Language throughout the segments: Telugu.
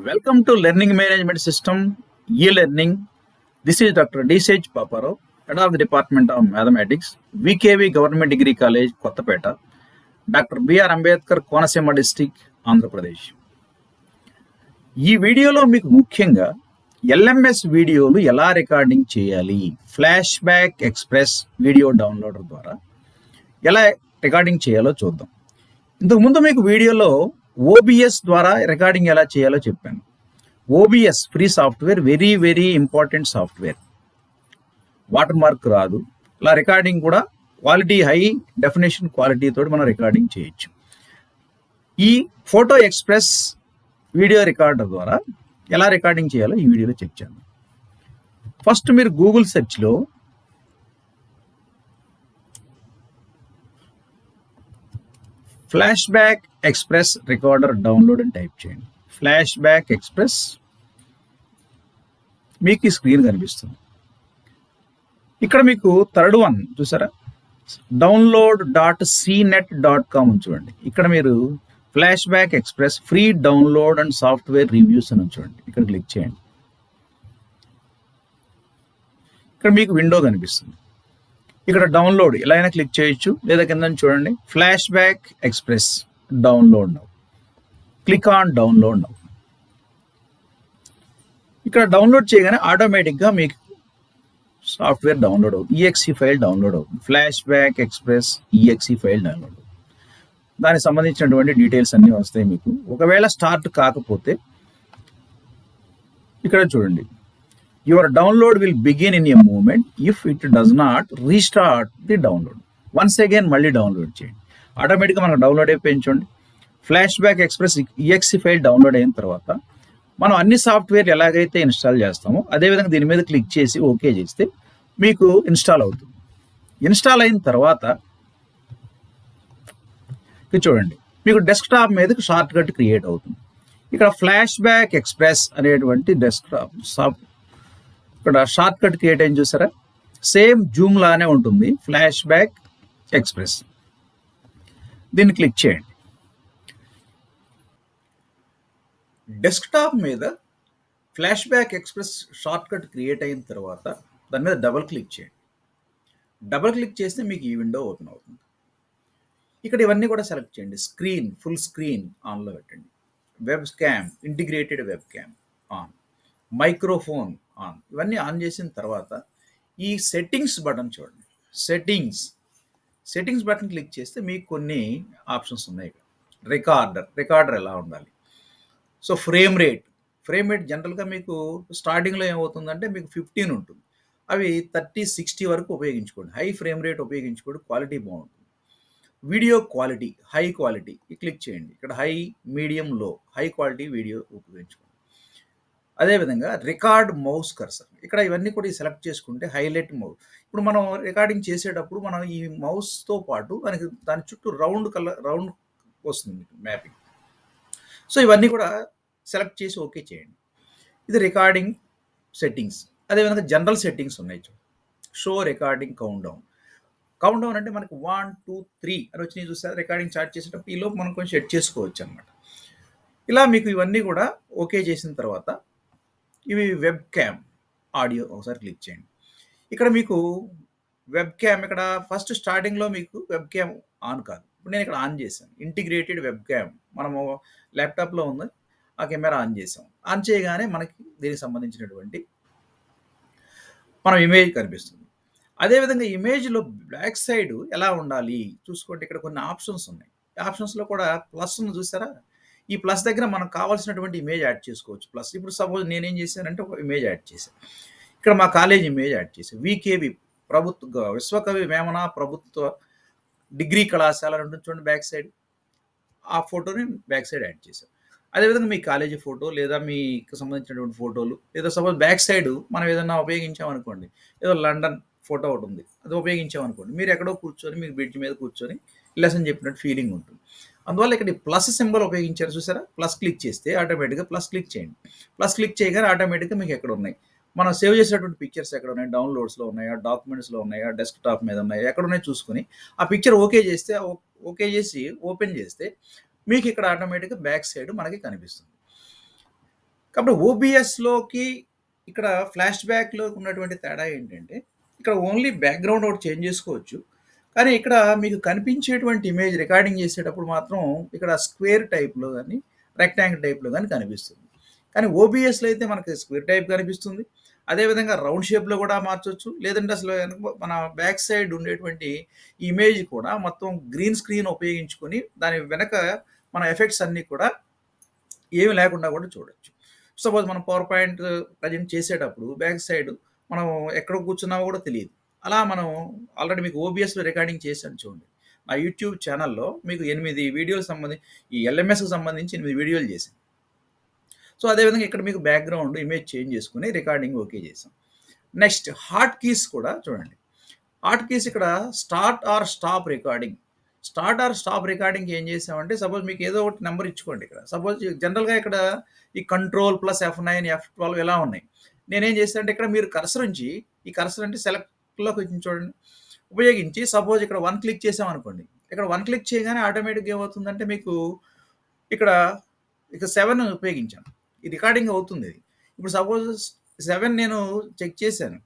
Welcome to Learning Management System, e-learning. This is Dr. D. Sage Paparao, Head of the Department of Mathematics, VKV Government Degree College, Kottapeta, Dr. B.R. Ambedkar, Konaseema District, Andhra Pradesh. ఈ వీడియోలో మీకు ముఖ్యంగా LMS వీడియోలు ఎలా రికార్డింగ్ చేయాలి, flash back express video downloader ద్వారా ఎలా రికార్డింగ్ చేయాలో చూద్దాం. ఇంతకుముందు మీకు వీడియోలో OBS ద్వారా రికార్డింగ్ ఎలా చేయాలో చెప్పాను. OBS free software, very very important software. Water mark రాదు. ఇలా రికార్డింగ్ కూడా క్వాలిటీ, హై డెఫినేషన్ క్వాలిటీ తోటి మనం రికార్డింగ్ చేయొచ్చు. ఈ ఫోటో ఎక్స్ప్రెస్ వీడియో రికార్డర్ ద్వారా ఎలా రికార్డింగ్ చేయాలో ఈ వీడియోలో చెక్ చేద్దాం. ఫస్ట్ మీరు గూగుల్ సెర్చ్లో flash back express recorder download అని టైప్ చేయండి. ఫ్లాష్ బ్యాక్ ఎక్స్ప్రెస్ మీకు ఈ స్క్రీన్ కనిపిస్తుంది. ఇక్కడ మీకు థర్డ్ వన్ చూసారా, download.cnet.com చూడండి. ఇక్కడ మీరు flash back express free download and software reviews అని చూడండి. ఇక్కడ క్లిక్ చేయండి. ఇక్కడ మీకు విండో కనిపిస్తుంది. ఇక్కడ డౌన్లోడ్ ఎలా అయినా క్లిక్ చేయొచ్చు, లేదా కింద చూడండి flash back express download now. Click on download now. ఇక్కడ డౌన్లోడ్ చేయగానే ఆటోమేటిక్గా మీకు సాఫ్ట్వేర్ డౌన్లోడ్ అవుతుంది. EXE ఫైల్ డౌన్లోడ్ అవుతుంది. Flash back express EXE file download అవుతుంది. దానికి సంబంధించినటువంటి డీటెయిల్స్ అన్నీ వస్తాయి మీకు. ఒకవేళ స్టార్ట్ కాకపోతే ఇక్కడ చూడండి, your download will begin in a moment if it does not restart the download. Once again మళ్ళీ డౌన్లోడ్ చేయండి. ఆటోమేటిక్గా మనకు డౌన్లోడ్ అయిపోయింది చూడండి. Flash back express EXE file download అయిన తర్వాత మనం అన్ని సాఫ్ట్వేర్ ఎలాగైతే ఇన్స్టాల్ చేస్తామో అదేవిధంగా దీని మీద క్లిక్ చేసి ఓకే చేస్తే మీకు ఇన్స్టాల్ అవుతుంది. ఇన్స్టాల్ అయిన తర్వాత చూడండి, మీకు డెస్క్టాప్ మీద షార్ట్ కట్ క్రియేట్ అవుతుంది. ఇక్కడ ఫ్లాష్ బ్యాక్ ఎక్స్ప్రెస్ అనేటువంటి డెస్క్టాప్ ఇక్కడ షార్ట్ కట్ క్రియేట్ అయింది చూసారా, సేమ్ జూమ్ లానే ఉంటుంది ఫ్లాష్ బ్యాక్ ఎక్స్ప్రెస్. దీన్ని క్లిక్ చేయండి. డెస్క్టాప్ మీద flash back express short cut create అయిన తర్వాత దాని మీద డబుల్ క్లిక్ చేయండి. డబుల్ క్లిక్ చేస్తే మీకు ఈ విండో ఓపెన్ అవుతుంది. ఇక్కడ ఇవన్నీ కూడా సెలెక్ట్ చేయండి. స్క్రీన్, ఫుల్ స్క్రీన్ ఆన్లో పెట్టండి. Web cam, integrated web cam on, microphone on. ఇవన్నీ ఆన్ చేసిన తర్వాత ఈ సెట్టింగ్స్ బటన్ చూడండి. సెట్టింగ్స్ బటన్ క్లిక్ చేస్తే మీకు కొన్ని ఆప్షన్స్ ఉన్నాయి. రికార్డర్ ఎలా ఉండాలి. సో ఫ్రేమ్ రేట్ జనరల్గా మీకు స్టార్టింగ్లో ఏమవుతుందంటే మీకు 15 ఉంటుంది. అవి 30, 60 వరకు ఉపయోగించుకోండి. హై ఫ్రేమ్ రేట్ ఉపయోగించుకోండి, క్వాలిటీ బాగుంటుంది. Video quality, high quality click చేయండి. ఇక్కడ హై, మీడియం, లో, హై క్వాలిటీ వీడియో ఉపయోగించుకోండి. అదేవిధంగా రికార్డ్ మౌస్ కర్సర్, ఇక్కడ ఇవన్నీ కూడా సెలెక్ట్ చేసుకుంటే హైలైట్ మౌస్. ఇప్పుడు మనం రికార్డింగ్ చేసేటప్పుడు మనం ఈ మౌస్తో పాటు దాని చుట్టూ రౌండ్ వస్తుంది మ్యాపింగ్. సో ఇవన్నీ కూడా సెలెక్ట్ చేసి ఓకే చేయండి. ఇది రికార్డింగ్ సెట్టింగ్స్. అదేవిధంగా జనరల్ సెట్టింగ్స్ ఉన్నాయి. షో రికార్డింగ్ కౌంట్ డౌన్ అంటే మనకు 1, 2, 3 అని వచ్చినాయి చూస్తారు. రికార్డింగ్ స్టార్ట్ చేసేటప్పుడు ఈలోపు మనం కొంచెం సెట్ చేసుకోవచ్చు అనమాట. ఇలా మీకు ఇవన్నీ కూడా ఓకే చేసిన తర్వాత ఇవి వెబ్ క్యామ్ ఆడియో ఒకసారి క్లిక్ చేయండి. ఇక్కడ మీకు వెబ్ క్యామ్, ఇక్కడ ఫస్ట్ స్టార్టింగ్లో మీకు వెబ్ క్యామ్ ఆన్ కాదు. ఇప్పుడు నేను ఇక్కడ ఆన్ చేశాను. ఇంటిగ్రేటెడ్ వెబ్ క్యామ్ మనము ల్యాప్టాప్లో ఉంది, ఆ కెమెరా ఆన్ చేసాం. ఆన్ చేయగానే మనకి దీనికి సంబంధించినటువంటి మనం ఇమేజ్ కనిపిస్తుంది. అదేవిధంగా ఇమేజ్లో బ్యాక్ సైడ్ ఎలా ఉండాలి చూసుకోండి. ఇక్కడ కొన్ని ఆప్షన్స్ ఉన్నాయి. ఆప్షన్స్లో కూడా ప్లస్ ఉంది చూసారా. ఈ ప్లస్ దగ్గర మనకు కావాల్సినటువంటి ఇమేజ్ యాడ్ చేసుకోవచ్చు. ప్లస్ ఇప్పుడు సపోజ్ నేనేం చేశానంటే ఒక ఇమేజ్ యాడ్ చేశాను. ఇక్కడ మా కాలేజ్ ఇమేజ్ యాడ్ చేశాను. VKV విశ్వకవి వేమన ప్రభుత్వ డిగ్రీ కళాశాల ఉంటుంది చూడండి బ్యాక్ సైడ్. ఆ ఫోటోని బ్యాక్ సైడ్ యాడ్ చేశాను. అదేవిధంగా మీ కాలేజీ ఫోటో లేదా మీకు సంబంధించినటువంటి ఫోటోలు, లేదా సపోజ్ బ్యాక్ సైడ్ మనం ఏదైనా ఉపయోగించామనుకోండి, ఏదో లండన్ ఫోటో ఒకటి ఉంది, అది ఉపయోగించామనుకోండి, మీరు ఎక్కడో కూర్చొని మీకు బ్రిడ్జ్ మీద కూర్చొని లెసన్ చెప్పినట్టు ఫీలింగ్ ఉంటుంది. అందువల్ల ఇక్కడ ప్లస్ సింబల్ ఉపయోగించారు చూసారా. ప్లస్ క్లిక్ చేస్తే ఆటోమేటిక్గా ప్లస్ క్లిక్ చేయండి. ప్లస్ క్లిక్ చేయగానే ఆటోమేటిక్గా మీకు ఎక్కడ ఉన్నాయి, మనం సేవ్ చేసినటువంటి పిక్చర్స్ ఎక్కడ ఉన్నాయి, డౌన్లోడ్స్లో ఉన్నాయా, డాక్యుమెంట్స్లో ఉన్నాయా, డెస్క్టాప్ మీద ఉన్నాయా, ఎక్కడ ఉన్నాయి చూసుకొని ఆ పిక్చర్ ఓకే చేసి ఓపెన్ చేస్తే మీకు ఇక్కడ ఆటోమేటిక్గా బ్యాక్ సైడ్ మనకి కనిపిస్తుంది. కాబట్టి ఓబీఎస్‌లోకి ఇక్కడ ఫ్లాష్ బ్యాక్‌లో ఉన్నటువంటి తేడా ఏంటంటే, ఇక్కడ ఓన్లీ బ్యాక్‌గ్రౌండ్ ఒకటి చేంజ్ చేసుకోవచ్చు. కానీ ఇక్కడ మీకు కనిపించేటువంటి ఇమేజ్ రికార్డింగ్ చేసేటప్పుడు మాత్రం ఇక్కడ స్క్వేర్ టైప్‌లో గాని, రెక్టాంగిల్ టైప్‌లో గాని కనిపిస్తుంది. కానీ ఓబీఎస్‌లో అయితే మనకి స్క్వేర్ టైప్ కనిపిస్తుంది. అదే విధంగా రౌండ్ షేప్‌లో కూడా మార్చొచ్చు. లేదంటే అసలు మన బ్యాక్ సైడ్ ఉండేటువంటి ఇమేజ్ కూడా మొత్తం గ్రీన్ స్క్రీన్ ఉపయోగించుకొని దాని వెనక మన ఎఫెక్ట్స్ అన్నీ కూడా ఏమి లేకుండా కూడా చూడొచ్చు. సపోజ్ మనం పవర్ పాయింట్ ప్రజెంట్ చేసేటప్పుడు బ్యాక్ సైడ్ మనం ఎక్కడ కూర్చున్నామో కూడా తెలీదు. అలా మనం ఆల్రెడీ మీకు ఓబీఎస్‌లో రికార్డింగ్ చేశాను చూడండి. నా యూట్యూబ్ ఛానెల్‌లో మీకు 8 వీడియోలు ఈ ఎల్ఎంఎస్‌కి సంబంధించి 8 వీడియోలు చేశాను. సో, అదేవిధంగా ఇక్కడ మీకు బ్యాక్‌గ్రౌండ్ ఇమేజ్ చేంజ్ చేసుకొని రికార్డింగ్ ఓకే చేసాం. నెక్స్ట్ హాట్ కీస్ కూడా చూడండి. హాట్ కీస్ ఇక్కడ start or stop recording. Start or stop రికార్డింగ్‌కి ఏం చేసామంటే సపోజ్ మీకు ఏదో ఒకటి నంబర్ ఇచ్చుకోండి ఇక్కడ. సపోజ్ జనరల్‌గా ఇక్కడ ఈ కంట్రోల్ ప్లస్ F9, F12 ఇలా ఉన్నాయి. నేనేం చేశానంటే ఇక్కడ మీరు కర్సర్ ఉంచి ఈ కర్సర్ అంటే సెలెక్ట్‌లోకి వచ్చింది చూడండి. ఉపయోగించి సపోజ్ ఇక్కడ 1 క్లిక్ చేసామనుకోండి. ఇక్కడ 1 క్లిక్ చేయగానే ఆటోమేటిక్‌గా ఏమవుతుందంటే మీకు ఇక్కడ ఇక 7 ఉపయోగించాను. ఈ రికార్డింగ్ అవుతుంది ఇది. ఇప్పుడు సపోజ్ 7 నేను చెక్ చేశాను.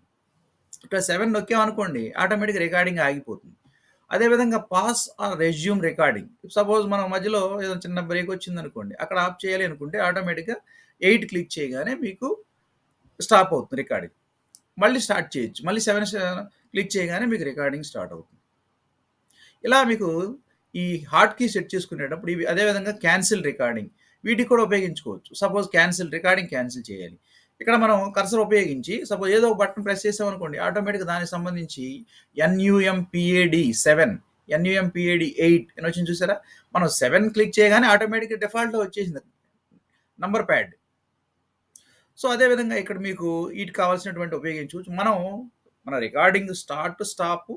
ఇక్కడ 7 నొక్కామనుకోండి ఆటోమేటిక్‌గా రికార్డింగ్ ఆగిపోతుంది. అదేవిధంగా pass or resume recording. Suppose మనం మధ్యలో ఏదో చిన్న బ్రేక్ వచ్చిందనుకోండి. అక్కడ ఆఫ్ చేయాలి అనుకుంటే ఆటోమేటిక్‌గా 8 క్లిక్ చేయగానే మీకు స్టాప్ అవుతుంది రికార్డింగ్. మళ్ళీ స్టార్ట్ చేయొచ్చు. మళ్ళీ 7 క్లిక్ చేయగానే మీకు రికార్డింగ్ స్టార్ట్ అవుతుంది. ఇలా మీకు ఈ హాట్ కీ సెట్ చేసుకునేటప్పుడు ఇవి అదే విధంగా క్యాన్సిల్ రికార్డింగ్ వీటికి కూడా ఉపయోగించుకోవచ్చు. సపోజ్ రికార్డింగ్ క్యాన్సిల్ చేయాలి. ఇక్కడ మనం కర్సర్ ఉపయోగించి సపోజ్ ఏదో ఒక బటన్ ప్రెస్ చేసామనుకోండి ఆటోమేటిక్‌గా దానికి సంబంధించి NUMPAD 7, NUMPAD 8 అని వచ్చింది చూసారా? మనం 7 క్లిక్ చేయగానే ఆటోమేటిక్‌గా డిఫాల్ట్‌లో వచ్చేసింది నంబర్ ప్యాడ్. సో, అదే విధంగా ఇక్కడ మీకు వీటికి కావాల్సినటువంటి ఉపయోగించుకోవచ్చు. మన రికార్డింగ్ స్టార్ట్, స్టాప్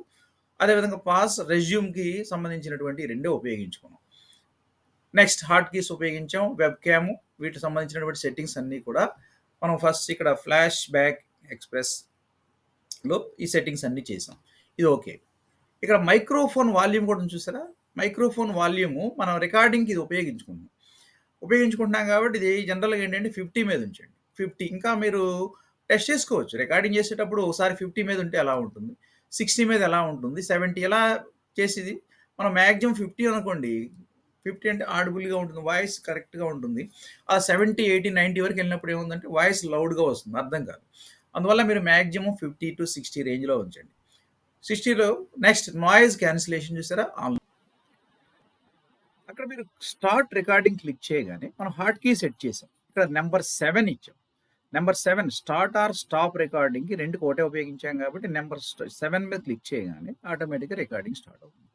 అదేవిధంగా పాస్, రెజ్యూమ్‌కి సంబంధించినటువంటి రెండే ఉపయోగించుకున్నాం. నెక్స్ట్ హాట్ కీస్ ఉపయోగించాం. వెబ్ క్యామ్ వీటికి సంబంధించినటువంటి సెట్టింగ్స్ అన్నీ కూడా మనం ఫస్ట్ ఇక్కడ ఫ్లాష్ బ్యాక్ ఎక్స్‌ప్రెస్‌లో ఈ సెట్టింగ్స్ అన్నీ చేసాం. ఇది ఓకే. ఇక్కడ మైక్రోఫోన్ వాల్యూమ్ కూడా ఉంది చూసారా? మైక్రోఫోన్ వాల్యూము మనం రికార్డింగ్‌కి ఇది ఉపయోగించుకుంటున్నాం కాబట్టి ఇది జనరల్‌గా ఏంటంటే 50 మీద ఉంచండి. 50 ఇంకా మీరు టెస్ట్ చేసుకోవచ్చు. రికార్డింగ్ చేసేటప్పుడు ఒకసారి 50 మీద ఉంటే ఎలా ఉంటుంది? 60 మీద ఎలా ఉంటుంది? 70 ఎలా చేసేది? మనం మాక్సిమం 50 అనుకోండి. 50 అంటే ఆడిబుల్‌గా ఉంటుంది. వాయిస్ కరెక్ట్‌గా ఉంటుంది. ఆ 70, 80, 90 వరకు వెళ్ళినప్పుడు ఏముందంటే వాయిస్ లౌడ్‌గా వస్తుంది. అర్థం కాదు. అందువల్ల మీరు మాక్సిమం 50-60 రేంజ్‌లో ఉంచండి. 60లో నెక్స్ట్ నాయిస్ క్యాన్సిలేషన్ చూసారా? అక్కడ మీరు స్టార్ట్ రికార్డింగ్ క్లిక్ చేయగానే మనం హాట్ కీ సెట్ చేసాం. ఇక్కడ నంబర్ 7 ఇచ్చాం. నంబర్ 7 స్టార్ట్ ఆర్ స్టాప్ రికార్డింగ్‌కి రెండుకి ఒకటే ఉపయోగించాం కాబట్టి నంబర్ 7 మీద క్లిక్ చేయగానే ఆటోమేటిక్‌గా రికార్డింగ్ స్టార్ట్ అవుతుంది.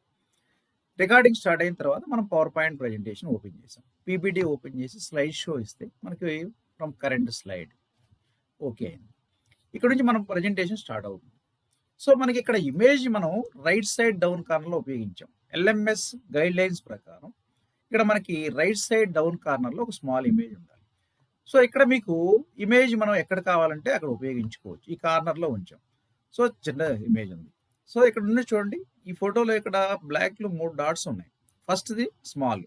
రికార్డింగ్ స్టార్ట్ అయిన తర్వాత మనం పవర్ పాయింట్ ప్రెజెంటేషన్ ఓపెన్ చేసాం. పీపీటీ ఓపెన్ చేసి స్లైడ్ షో ఇస్తే మనకి ఫ్రమ్ కరెంట్ స్లైడ్ ఓకే అయింది. ఇక్కడ నుంచి మనం ప్రెజెంటేషన్ స్టార్ట్ అవుతుంది. సో, మనకి ఇక్కడ ఇమేజ్ మనం రైట్ సైడ్ డౌన్ కార్నర్‌లో ఉపయోగించాం. ఎల్ఎంఎస్ గైడ్‌లైన్స్ ప్రకారం ఇక్కడ మనకి రైట్ సైడ్ డౌన్ కార్నర్‌లో ఒక స్మాల్ ఇమేజ్ ఉండాలి. సో, ఇక్కడ మీకు ఇమేజ్ మనం ఎక్కడ కావాలంటే అక్కడ ఉపయోగించుకోవచ్చు. ఈ కార్నర్‌లో ఉంచాం. సో, చిన్న ఇమేజ్ ఉంది. సో, ఇక్కడ ఉంది చూడండి. ఈ ఫోటోలో ఇక్కడ బ్లాక్‌లో 3 డాట్స్ ఉన్నాయి. ఫస్ట్‌ది స్మాల్.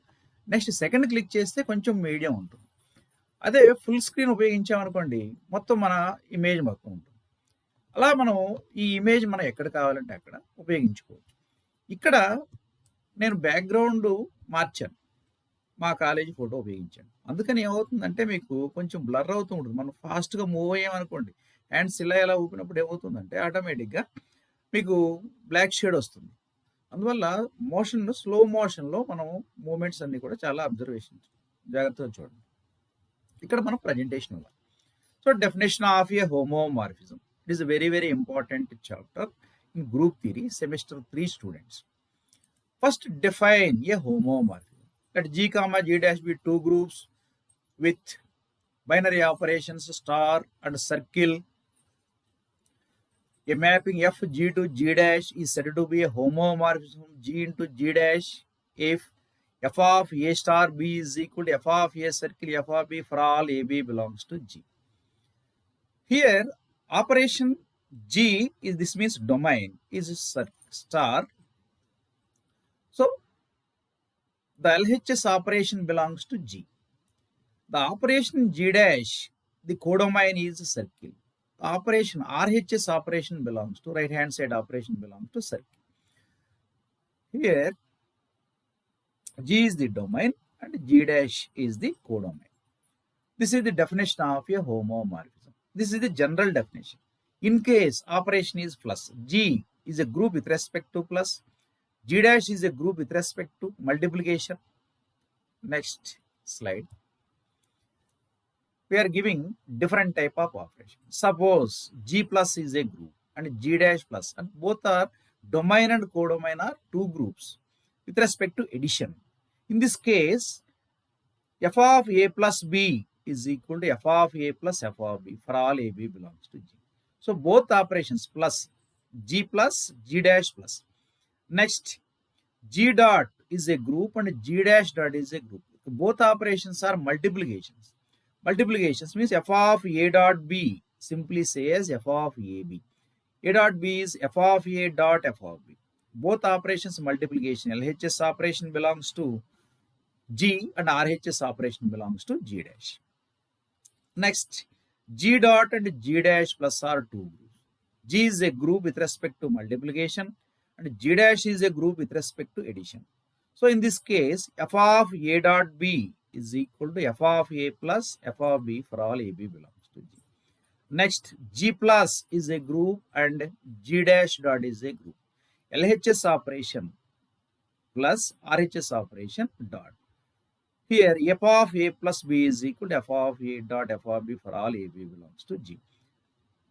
నెక్స్ట్ సెకండ్ క్లిక్ చేస్తే కొంచెం మీడియం ఉంటుంది. అదే ఫుల్ స్క్రీన్ ఉపయోగించామనుకోండి మొత్తం మన ఇమేజ్ మొత్తం ఉంటుంది. అలా మనం ఈ ఇమేజ్ మనం ఎక్కడ కావాలంటే అక్కడ ఉపయోగించుకోవచ్చు. ఇక్కడ నేను బ్యాక్‌గ్రౌండ్ మార్చాను. మా కాలేజీ ఫోటో ఉపయోగించాను. అందుకని ఏమవుతుందంటే మీకు కొంచెం బ్లర్ అవుతూ ఉంటుంది. మనం ఫాస్ట్‌గా మూవ్ అయ్యామనుకోండి, హ్యాండ్స్ ఇలా ఊపినప్పుడు ఏమవుతుందంటే ఆటోమేటిక్‌గా మీకు బ్లాక్ షేడ్ వస్తుంది. అందువల్ల స్లో మోషన్‌లో మనం మూవ్‌మెంట్స్ అన్నీ కూడా చాలా జాగ్రత్తగా చూడండి. ఇక్కడ మనం ప్రెజెంటేషన్ ఇవ్వాలి. So, definition of A homomorphism. It is a very, very important chapter in group theory semester 3 students. First define a homomorphism. Let G comma G dash be two groups with binary operations star and circle. A mapping F G to G dash is said to be a homomorphism G into G dash if F of A star B is equal to F of A circle F of B for all A B belongs to G. Here operation G is this means domain is star. So, the LHS operation belongs to G. The operation G dash the codomain is circle. Operation RHS operation belongs to right hand side operation belongs to circle. Here G is the domain and G dash is the codomain. This is the definition of a homomorphism. This is the general definition. In case operation is plus, G is a group with respect to plus, G dash is a group with respect to multiplication. Next slide. We are giving different type of operation. Suppose G plus is a group and G dash plus, and both are domain and codomain are two groups with respect to addition. In this case, f of a plus b is equal to f of a plus f of b for all ab belongs to G. So both operations plus G plus G dash plus. Next, G dot is a group and G dash dot is a group. Both operations are multiplications. Multiplications means f of a dot b simply says f of ab. A dot b is f of a dot f of b. Both operations multiplication. LHS operation belongs to G and RHS operation belongs to G dash. Next, G dot and G dash plus are two groups. G is a group with respect to multiplication and G dash is a group with respect to addition. So in this case, f of a dot b is equal to f of a plus f of b for all ab belongs to G. Next, G plus is a group and G dash dot is a group. LHS operation plus RHS operation dot. Here, f of a plus b is equal to f of a dot f of b for all ab belongs to G.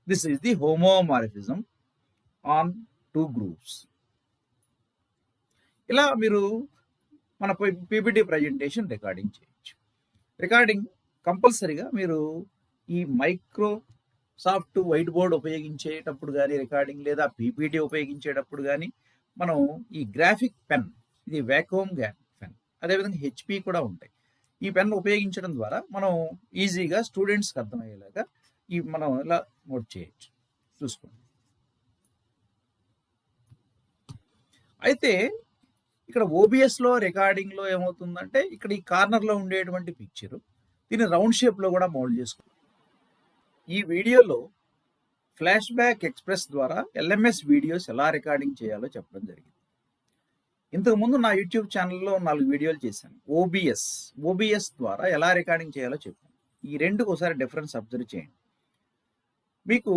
This is the homomorphism on two groups. ఇలా మీరు మన పీపీటీ ప్రజెంటేషన్ రికార్డింగ్ చేయొచ్చు. రికార్డింగ్ కంపల్సరీగా మీరు ఈ మైక్రోసాఫ్ట్ వైట్ బోర్డ్ ఉపయోగించేటప్పుడు కానీ రికార్డింగ్ లేదా పీపీటీ ఉపయోగించేటప్పుడు కానీ మనం ఈ గ్రాఫిక్ పెన్, ఇది వ్యాక్యూమ్ పెన్, అదేవిధంగా హెచ్పి కూడా ఉంటాయి. ఈ పెన్ ఉపయోగించడం ద్వారా మనం ఈజీగా స్టూడెంట్స్కి అర్థమయ్యేలాగా మనం ఇలా నోట్ చేయొచ్చు. చూసుకోండి. అయితే ఇక్కడ ఓబిఎస్లో రికార్డింగ్లో ఏమవుతుందంటే ఇక్కడ ఈ కార్నర్లో ఉండేటువంటి పిక్చరు దీన్ని రౌండ్ షేప్లో కూడా మోల్డ్ చేసుకోండి. ఈ వీడియోలో ఫ్లాష్ బ్యాక్ ఎక్స్ప్రెస్ ద్వారా ఎల్ఎంఎస్ వీడియోస్ ఎలా రికార్డింగ్ చేయాలో చెప్పడం జరిగింది. ఇంతకుముందు నా యూట్యూబ్ ఛానల్లో 4 వీడియోలు చేశాను. ఓబిఎస్ ద్వారా ఎలా రికార్డింగ్ చేయాలో చెప్పాను. ఈ రెండుకు ఒకసారి డిఫరెన్స్ అబ్జర్వ్ చేయండి. మీకు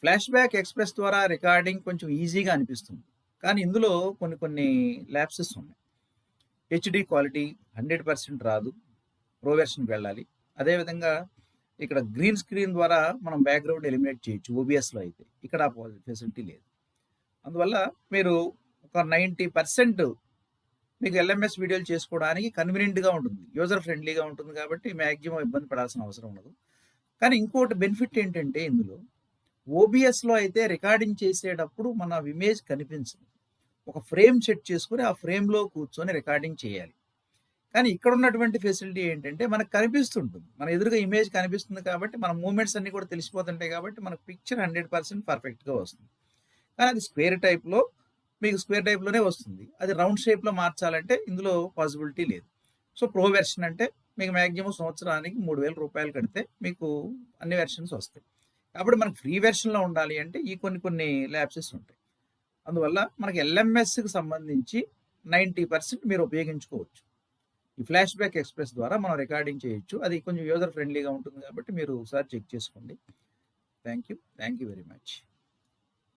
ఫ్లాష్ బ్యాక్ ఎక్స్ప్రెస్ ద్వారా రికార్డింగ్ కొంచెం ఈజీగా అనిపిస్తుంది, కానీ ఇందులో కొన్ని ల్యాప్సెస్ ఉన్నాయి. హెచ్డి క్వాలిటీ 100% రాదు, ప్రో వెర్షన్కి వెళ్ళాలి. అదేవిధంగా ఇక్కడ గ్రీన్ స్క్రీన్ ద్వారా మనం బ్యాక్గ్రౌండ్ ఎలిమినేట్ చేయొచ్చు ఓబిఎస్లో అయితే. ఇక్కడ ఆ ఫెసిలిటీ లేదు. అందువల్ల మీరు ఒక 90% మీకు ఎల్ఎంఎస్ వీడియోలు చేసుకోవడానికి కన్వీనియంట్గా ఉంటుంది, యూజర్ ఫ్రెండ్లీగా ఉంటుంది. కాబట్టి మ్యాక్సిమం ఇబ్బంది పడాల్సిన అవసరం ఉండదు. కానీ ఇంకోటి బెనిఫిట్ ఏంటంటే ఇందులో ఓబిఎస్లో అయితే రికార్డింగ్ చేసేటప్పుడు మన ఇమేజ్ కనిపించదు. ఒక ఫ్రేమ్ సెట్ చేసుకుని ఆ ఫ్రేమ్లో కూర్చొని రికార్డింగ్ చేయాలి. కానీ ఇక్కడ ఉన్నటువంటి ఫెసిలిటీ ఏంటంటే మనకు కనిపిస్తుంటుంది, మన ఎదురుగా ఇమేజ్ కనిపిస్తుంది కాబట్టి మన మూమెంట్స్ అన్నీ కూడా తెలిసిపోతుంటాయి. కాబట్టి మనకు పిక్చర్ 100% పర్ఫెక్ట్గా వస్తుంది. కానీ అది స్క్వేర్ టైప్లో మీకు స్క్వేర్ టైప్లోనే వస్తుంది. అది రౌండ్ షేప్లో మార్చాలంటే ఇందులో పాసిబిలిటీ లేదు. సో ప్రో వెర్షన్ అంటే మీకు మ్యాక్సిమం సంవత్సరానికి 3,000 రూపాయలు కడితే మీకు అన్ని వెర్షన్స్ వస్తాయి. కాబట్టి మనకు ఫ్రీ వెర్షన్లో ఉండాలి అంటే ఈ కొన్ని ల్యాప్సెస్ ఉంటాయి. అందువల్ల మనకి ఎల్ఎంఎస్కి సంబంధించి 90% మీరు ఉపయోగించుకోవచ్చు. ఈ ఫ్లాష్ బ్యాక్ ఎక్స్ప్రెస్ ద్వారా మనం రికార్డింగ్ చేయొచ్చు. అది కొంచెం యూజర్ ఫ్రెండ్లీగా ఉంటుంది కాబట్టి మీరు ఒకసారి చెక్ చేసుకోండి. Thank you very much.